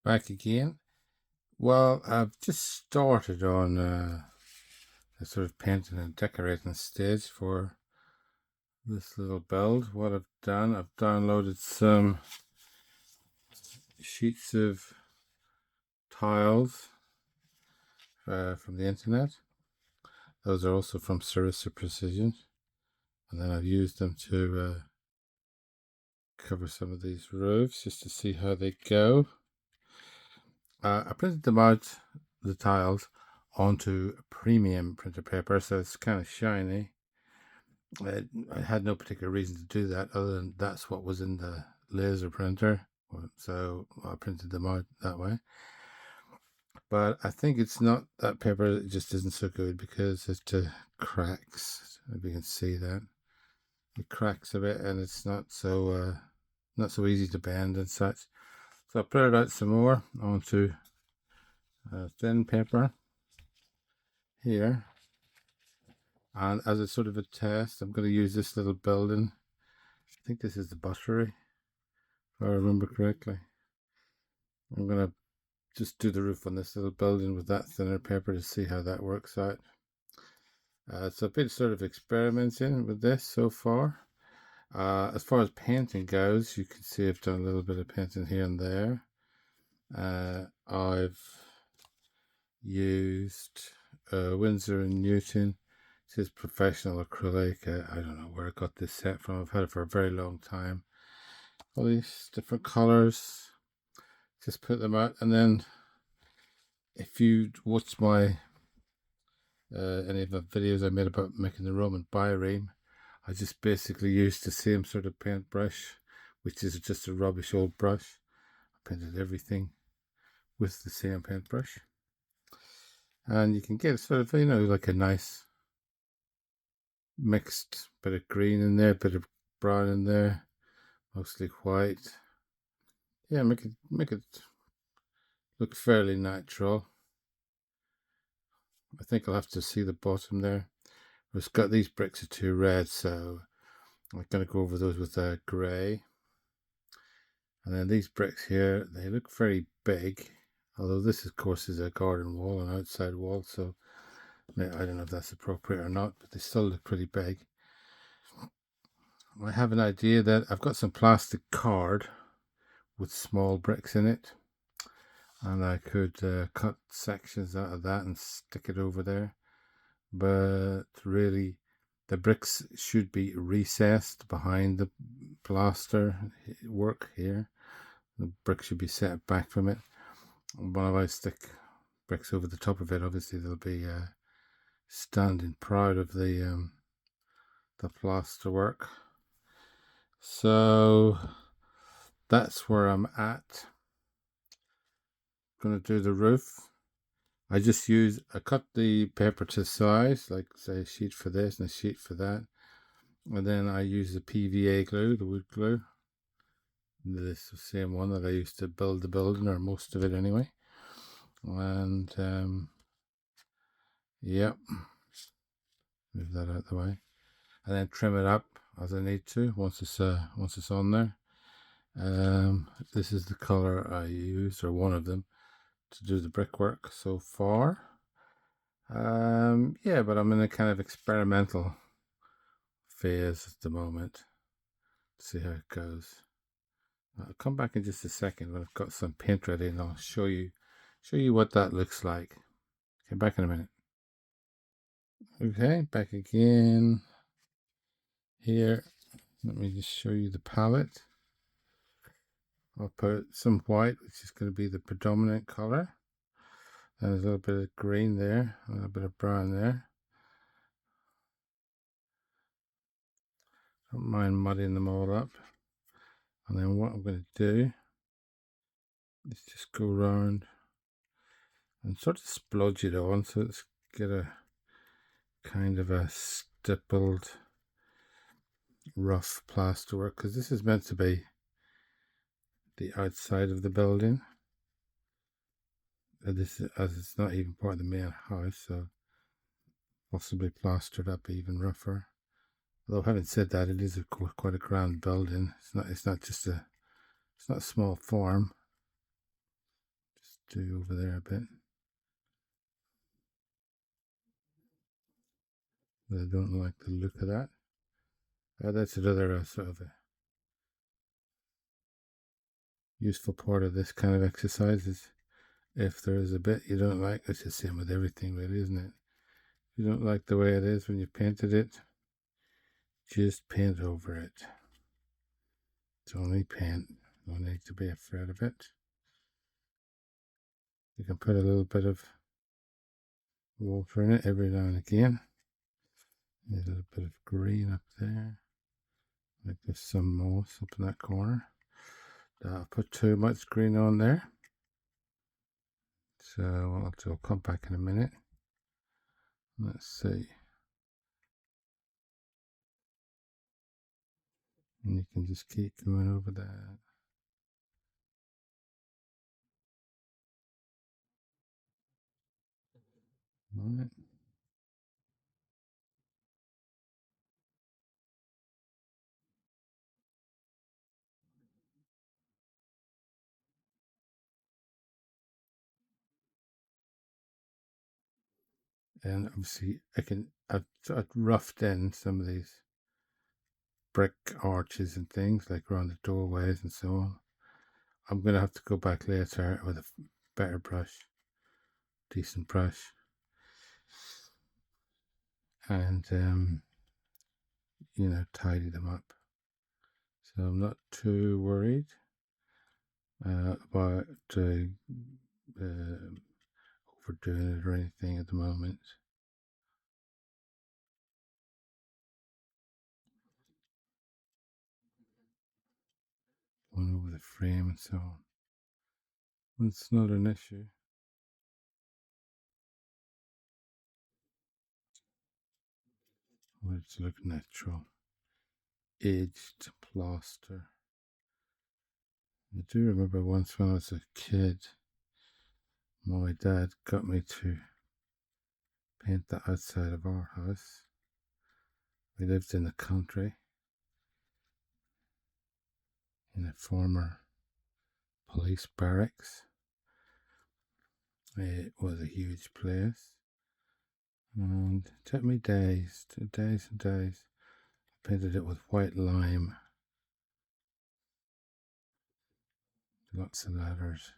Back again. Well, I've just started on a sort of painting and decorating stage for this little build. What I've done, I've downloaded some sheets of tiles from the internet. Those are also from Sarissa Precision, and then I've used them to cover some of these roofs just to see how they go. I printed them out, the tiles, onto premium printer paper, so it's kind of shiny. I had no particular reason to do that other than that's what was in the laser printer, so I printed them out that way. But I think it's not that paper, it just isn't so good because it cracks. If you can see that, it cracks a bit, and it's not so easy to bend and such. So I put it out some more onto thin paper here, and as a sort of a test, I'm going to use this little building. I think this is the buttery, if I remember correctly. I'm going to just do the roof on this little building with that thinner paper to see how that works out. So I've been sort of experimenting with this so far. As far as painting goes, you can see I've done a little bit of painting here and there. I've used Winsor & Newton. It says professional acrylic. I don't know where I got this set from. I've had it for a very long time. All these different colors. Just put them out, and then if you watch my any of the videos I made about making the Roman bireme, I just basically used the same sort of paintbrush, which is just a rubbish old brush. I painted everything with the same paintbrush, and you can get sort of, like a nice mixed bit of green in there, bit of brown in there, mostly white. Yeah, make it look fairly natural. I think I'll have to see the bottom there. It's got these bricks are too red, so I'm going to go over those with grey. And then these bricks here, they look very big, although this of course is a garden wall, an outside wall, so I don't know if that's appropriate or not, but they still look pretty big. I have an idea that I've got some plastic card with small bricks in it, and I could cut sections out of that and stick it over there. But really, the bricks should be recessed behind the plaster work here. The brick should be set back from it. But if I stick bricks over the top of it, obviously they'll be standing proud of the plaster work. So that's where I'm at. Going to do the roof. I cut the paper to size, like say a sheet for this and a sheet for that. And then I use the PVA glue, the wood glue. This is the same one that I used to build the building, or most of it anyway. And yep, move that out of the way, and then trim it up as I need to once it's on there. This is the color I used, or one of them, to do the brickwork so far. Yeah, but I'm in a kind of experimental phase at the moment. See how it goes. I'll come back in just a second when I've got some paint ready, and I'll show you what that looks like. Okay, back in a minute. Okay, back again. Here, let me just show you the palette. I'll put some white, which is going to be the predominant color. And there's a little bit of green there, a little bit of brown there. Don't mind muddying them all up. And then what I'm going to do is just go around and sort of splodge it on, so let's get a kind of a stippled rough plasterwork, because this is meant to be the outside of the building. This, as it's not even part of the main house, so possibly plastered up even rougher. Although having said that, it is quite a grand building. It's not just it's not a small farm. do over there a bit. I don't like the look of that. That's another sort of a useful part of this kind of exercise is if there is a bit you don't like, it's the same with everything really, isn't it? If you don't like the way it is when you painted it, just paint over it. It's only paint. No need to be afraid of it. You can put a little bit of water in it every now and again. There's a little bit of green up there. Like there's some moss up in that corner. I'll put too much green on there. So I'll come back in a minute. Let's see. And you can just keep going over that. Right. And obviously I've roughed in some of these brick arches and things like around the doorways and so on. I'm going to have to go back later with a better brush, decent brush, and tidy them up. So I'm not too worried about overdoing it or anything at the moment. Going over the frame and so on. It's not an issue. Well, it's look natural. Aged plaster. I do remember once when I was a kid, my dad got me to paint the outside of our house. We lived in the country in a former police barracks. It was a huge place and it took me days and days. I painted it with white lime, lots of letters.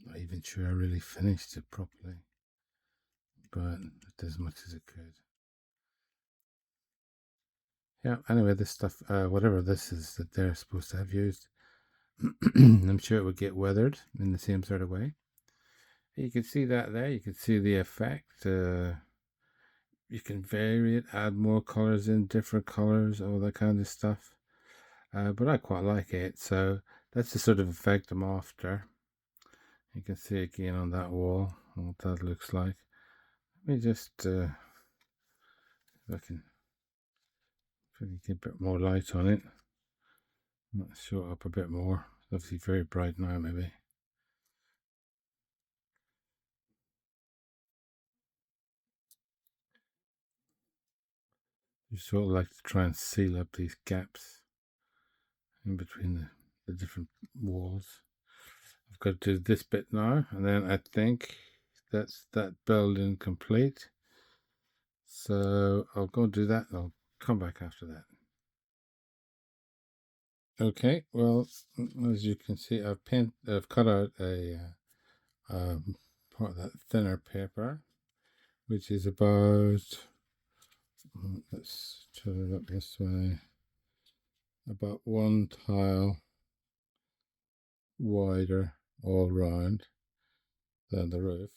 Not even sure I really finished it properly, but I did as much as I could. Yeah, anyway, this stuff, whatever this is that they're supposed to have used, I'm sure it would get weathered in the same sort of way. You can see that there, you can see the effect. You can vary it, add more colors in, different colors, all that kind of stuff. But I quite like it, so that's the sort of effect I'm after. You can see again on that wall what that looks like. Let me just if I can get a bit more light on it. Let's show it up a bit more. It's obviously very bright now, maybe. You sort of like to try and seal up these gaps in between the different walls. I've got to do this bit now, and then I think that's that building complete. So I'll go do that and I'll come back after that. Okay, well, as you can see, I've cut out a part of that thinner paper, which is about, let's turn it up this way, about one tile wider all round than the roof.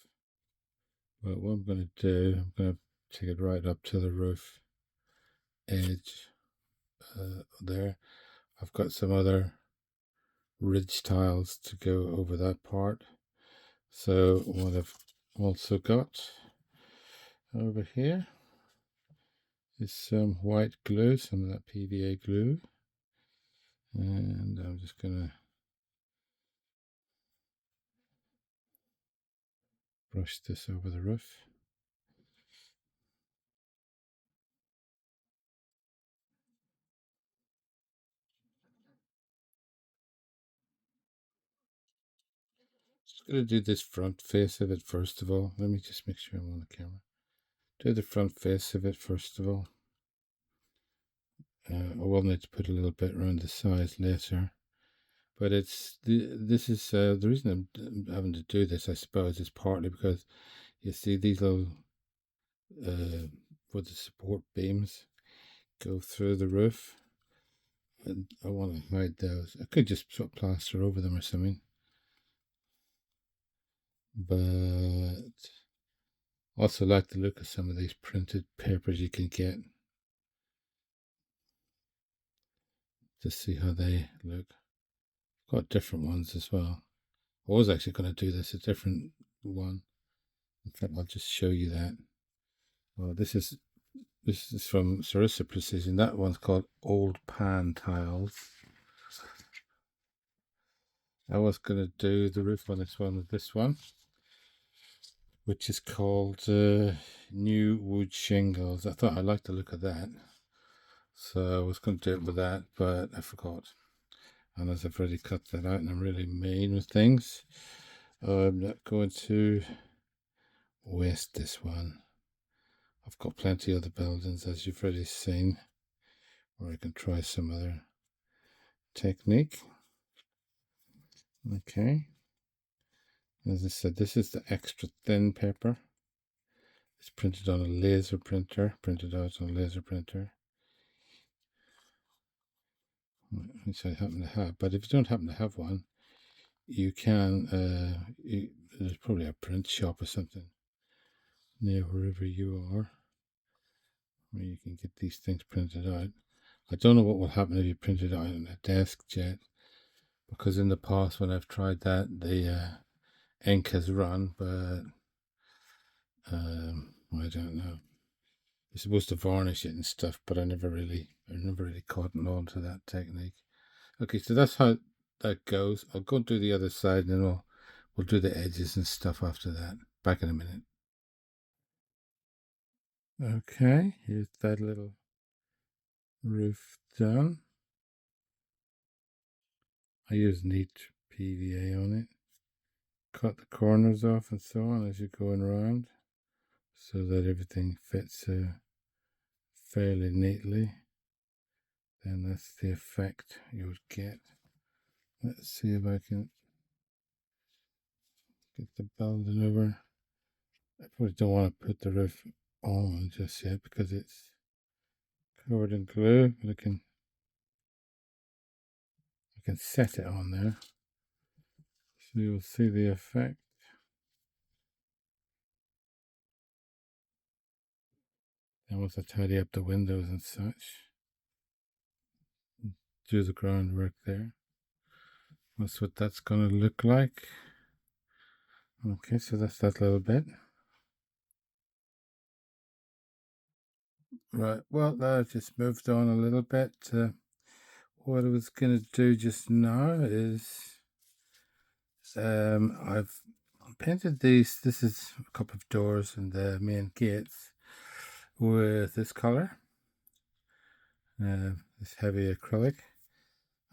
But what I'm going to do, I'm going to take it right up to the roof edge there. I've got some other ridge tiles to go over that part. So what I've also got over here is some white glue, some of that PVA glue, and I'm just going to brush this over the roof. Gonna do this front face of it first of all. Let me just make sure I'm on the camera. Do the front face of it first of all. I will need to put a little bit around the sides later. But this is the reason I'm having to do this, I suppose, is partly because you see these little where the support beams go through the roof, and I want to hide those. I could just sort of plaster over them or something, but also like the look of some of these printed papers you can get to see how they look. Got different ones as well. I was actually going to do this a different one. In fact, I'll just show you that. Well, this is from Sarissa Precision. That one's called Old Pan Tiles. I was going to do the roof on this one with this one, which is called New Wood Shingles. I thought I liked the look of that, so I was going to do it with that, but I forgot. And as I've already cut that out and I'm really mean with things, I'm not going to waste this one. I've got plenty of other buildings, as you've already seen, where I can try some other technique. Okay. As I said, this is the extra thin paper. It's printed on a laser printer, printed out on a laser printer, which I happen to have. But if you don't happen to have one, you can, there's probably a print shop or something near wherever you are, where you can get these things printed out. I don't know what will happen if you print it out on a desk jet, because in the past when I've tried that, the ink has run, but I don't know. You're supposed to varnish it and stuff, but I never really caught on to that technique. Okay, so that's how that goes. I'll go and do the other side, and then we'll do the edges and stuff after that. Back in a minute. Okay, here's that little roof done. I use neat PVA on it. Cut the corners off and so on as you're going around, so that everything fits fairly neatly. Then that's the effect you would get. Let's see if I can get the building over. I probably don't want to put the roof on just yet because it's covered in glue, but I can set it on there, so you'll see the effect. And once I tidy up the windows and such, do the groundwork there. That's what that's going to look like. Okay, so that's that little bit. Right, well, I've just moved on a little bit. What I was going to do just now is I've painted these. This is a couple of doors and the main gates with this color, this heavy acrylic,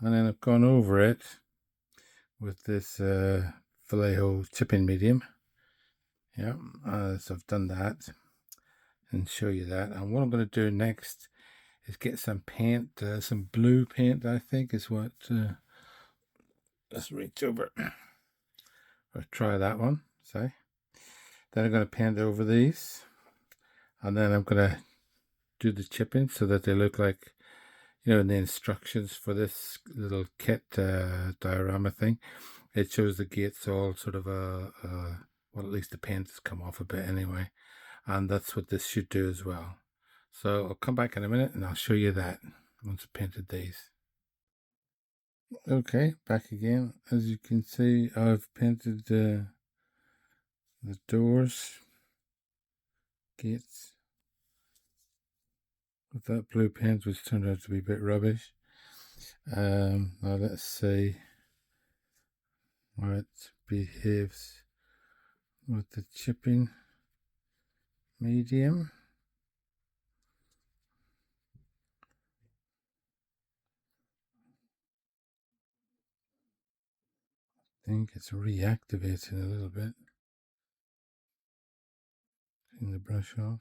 and then I've gone over it with this Vallejo chipping medium. Yeah, so I've done that and show you that. And what I'm going to do next is get some paint, some blue paint, I think is what. Let's reach over or try that one. Say. Then I'm going to paint over these, and then I'm going to do the chipping so that they look like, in the instructions for this little kit diorama thing, it shows the gates all sort of well, at least the paint has come off a bit anyway, and that's what this should do as well. So I'll come back in a minute and I'll show you that once I've painted these. Okay, back again. As you can see, I've painted the doors, gates, with that blue paint, which turned out to be a bit rubbish. Now let's see how it behaves with the chipping medium. think it's reactivating a little bit. Clean the brush off.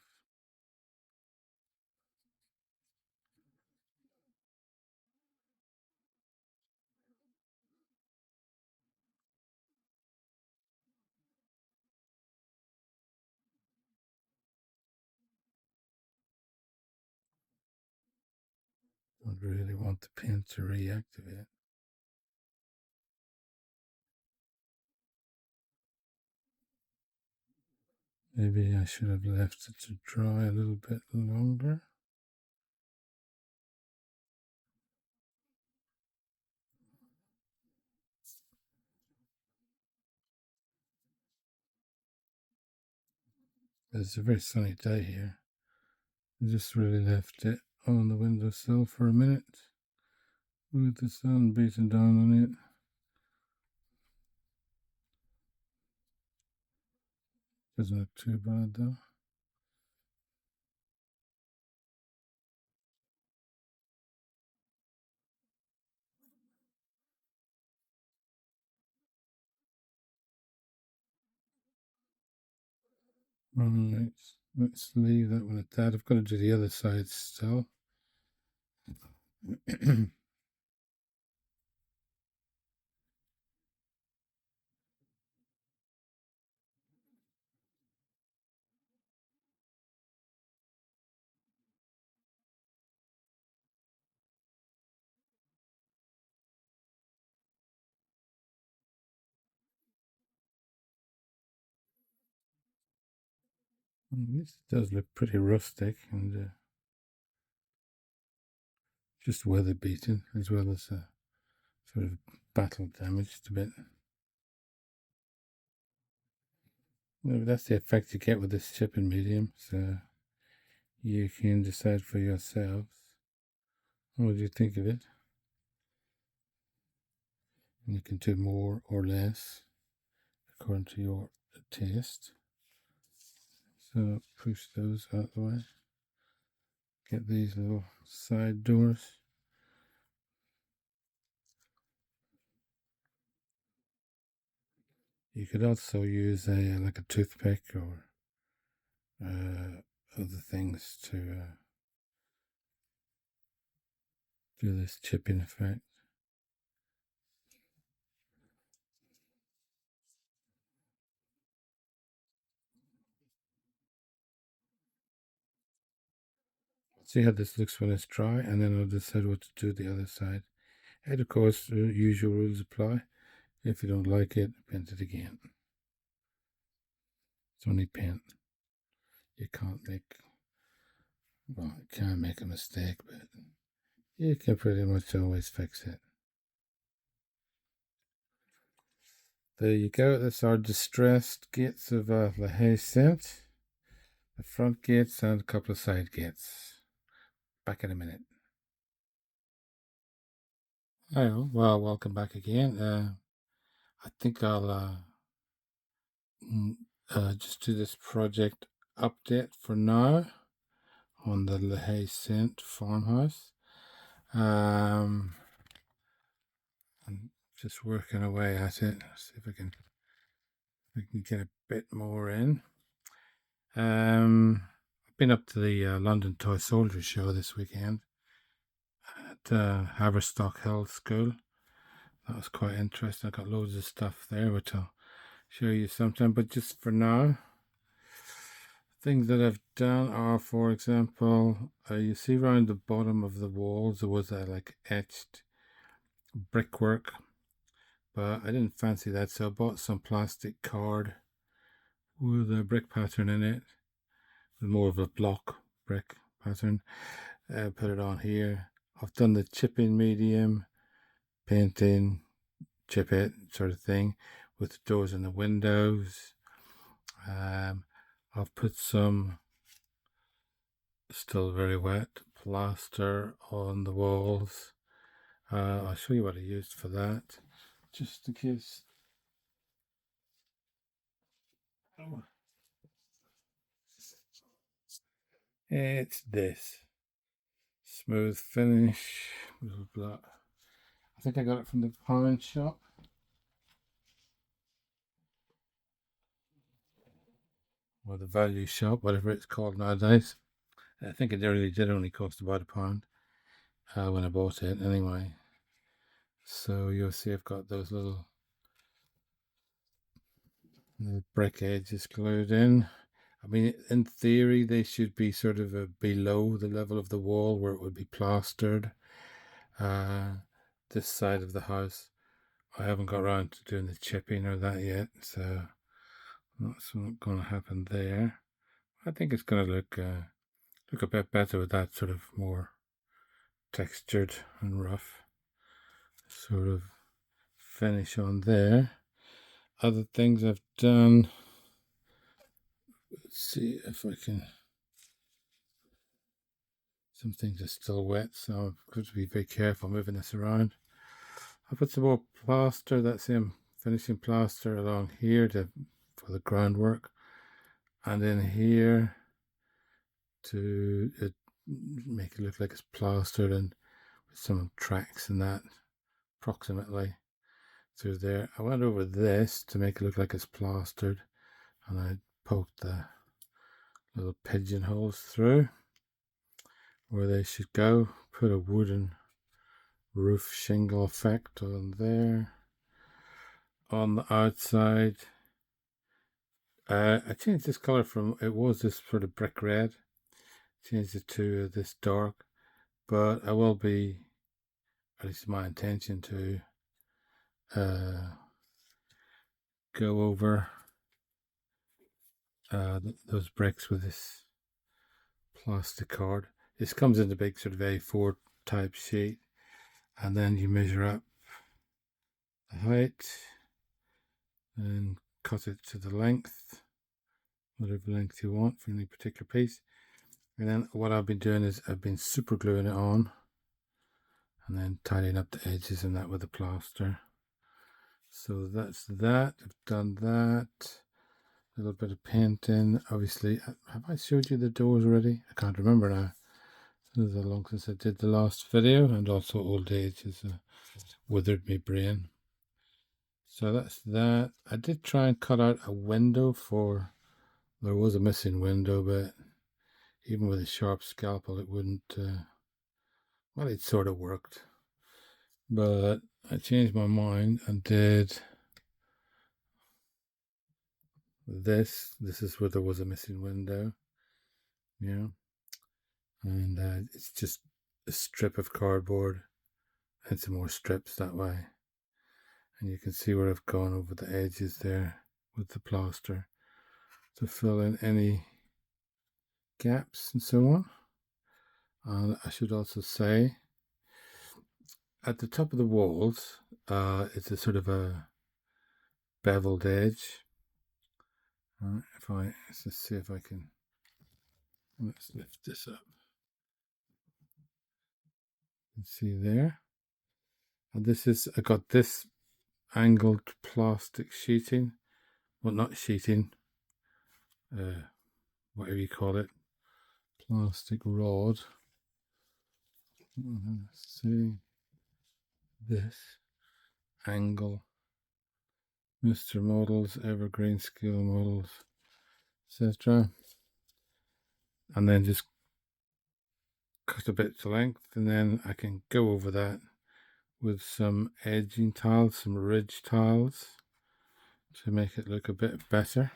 Don't really want the pen to reactivate. Maybe I should have left it to dry a little bit longer. It's a very sunny day here. I just really left it on the windowsill for a minute with the sun beating down on it. Doesn't look too bad though. Right, let's leave that one at that. I've got to do the other side still. This does look pretty rustic and just weather beaten, as well as sort of battle damaged a bit. No, that's the effect you get with this chipping medium, so you can decide for yourselves. What do you think of it? And you can do more or less according to your taste. So push those out the way. Get these little side doors. You could also use like a toothpick or other things to do this chipping effect. See how this looks when it's dry, and then I'll decide what to do the other side. And of course, the usual rules apply. If you don't like it, paint it again. It's only paint. You can't make, well, you can make a mistake, but you can pretty much always fix it. There you go. That's our distressed gates of the Haye Sainte. The front gates and a couple of side gates. Back in a minute. Oh, well, welcome back again. I think I'll just do this project update for now on the Haye Sainte farmhouse. I'm just working away at it. See if I can get a bit more in. I've been up to the London Toy Soldiers show this weekend at Haverstock Hill School. That was quite interesting. I got loads of stuff there, which I'll show you sometime. But just for now, things that I've done are, for example, you see around the bottom of the walls there was like etched brickwork, but I didn't fancy that, so I bought some plastic card with a brick pattern in it, with more of a block brick pattern. Put it on here. I've done the chipping medium, painting, chip it sort of thing, with the doors and the windows. I've put some still very wet plaster on the walls. I'll show you what I used for that, just in case. Oh. It's this smooth finish, blah, blah. I think I got it from the pawn shop. or the value shop, whatever it's called nowadays. I think it really did only cost about £1 when I bought it anyway. So you'll see I've got those little brick edges glued in. I mean, in theory, they should be sort of below the level of the wall where it would be plastered. This side of the house, I haven't got around to doing the chipping or that yet, so that's not going to happen there. I think it's going to look a bit better with that sort of more textured and rough sort of finish on there. Other things I've done, let's see if I can, some things are still wet, so I've got to be very careful moving this around. I put some more plaster, that's him finishing plaster along here for the groundwork, and then here to make it look like it's plastered, and with some tracks and that approximately through there. I went over this to make it look like it's plastered, and I poked the little pigeonholes through where they should go. Put a wooden roof shingle effect on there. On the outside, I changed this color from, it was this sort of brick red, changed it to this dark, but I will be, at least my intention to go over those bricks with this plastic card. This comes in the big sort of A4 type sheet, and then you measure up the height and cut it to the length, whatever length you want for any particular piece. And then what I've been doing is I've been super gluing it on and then tidying up the edges and that with the plaster. So that's that. I've done that. A little bit of painting. Obviously, have I showed you the doors already? I can't remember now. It was a long since I did the last video, and also old age has withered my brain. So that's that. I did try and cut out a window there was a missing window, but even with a sharp scalpel it wouldn't, well, it sort of worked. But I changed my mind and did this. This is where there was a missing window. Yeah. And it's just a strip of cardboard and some more strips that way. And you can see where I've gone over the edges there with the plaster to fill in any gaps and so on. And I should also say, at the top of the walls, it's a sort of a beveled edge. Let's just see if I can, let's lift this up. You can see there. And this is, I got this angled plastic sheeting. Well, not sheeting, whatever you call it, plastic rod. Let's see, this angle, Mr. Models, Evergreen Skill Models, etc. And then just cut a bit to length, and then I can go over that with some edging tiles, some ridge tiles, to make it look a bit better.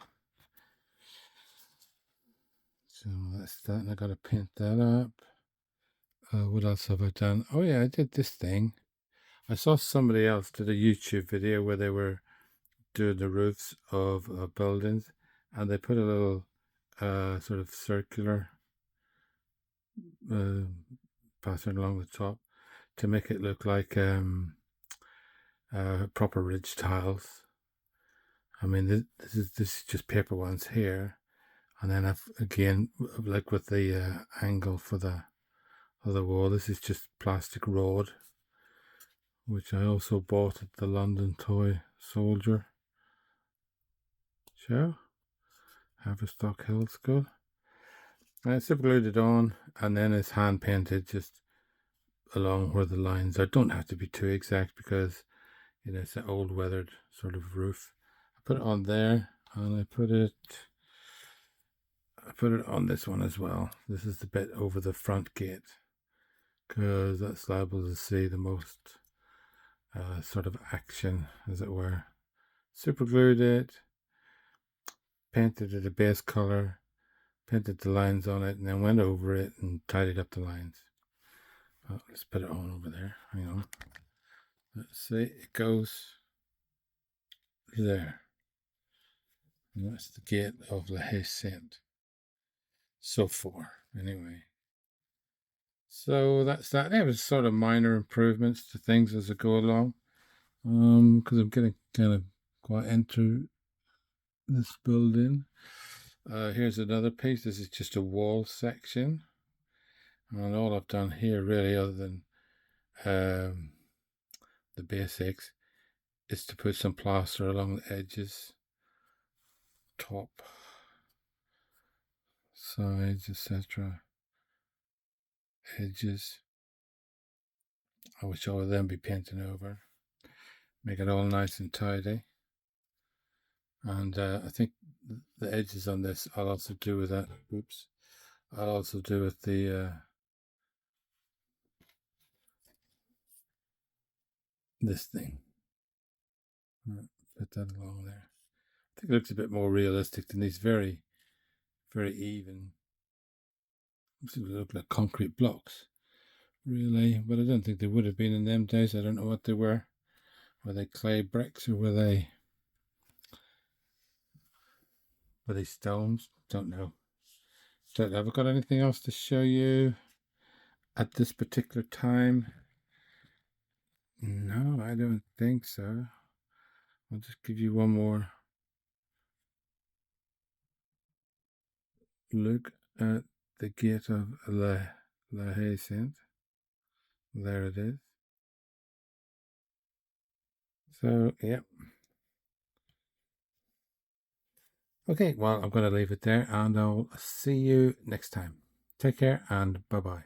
So that's that, and I gotta paint that up. What else have I done? Oh yeah, I did this thing. I saw somebody else did a YouTube video where they were doing the roofs of buildings, and they put a little sort of circular pattern along the top to make it look like proper ridge tiles. I mean, this is just paper ones here, and then I've again, like with the angle for the other wall, this is just plastic rod, which I also bought at the London Toy Soldier show, Haverstock Hill School. And I super glued it on, and then it's hand painted just along where the lines are. Don't have to be too exact because, you know, it's an old weathered sort of roof. I put it on there, and I put it put it on this one as well. This is the bit over the front gate, because that's liable to see the most sort of action, as it were. Super glued it, painted it a base color, painted the lines on it, and then went over it and tidied up the lines. Well, let's put it on over there. Hang on. Let's see. It goes there. And that's the gate of the Haye Sainte. So far, anyway. So that's that. There was sort of minor improvements to things as I go along. Because I'm getting kind of quite into this building. Here's another piece. This is just a wall section. And all I've done here, really, other than the basics, is to put some plaster along the edges, top, sides, etc. Edges. I wish all of them be painted over. Make it all nice and tidy. And I think the edges on this I'll also do with that. Oops. I'll also do with the this thing. Put that along there. I think it looks a bit more realistic than these very, very even. They look like concrete blocks, really, but I don't think they would have been in them days. I don't know what they were. Were they clay bricks or were they stones? Don't know. Don't know. Have I got anything else to show you at this particular time? No, I don't think so. I'll just give you one more look at the gate of La Haye Sainte. There it is. So, yeah. Okay, well, I'm going to leave it there and I'll see you next time. Take care and bye-bye.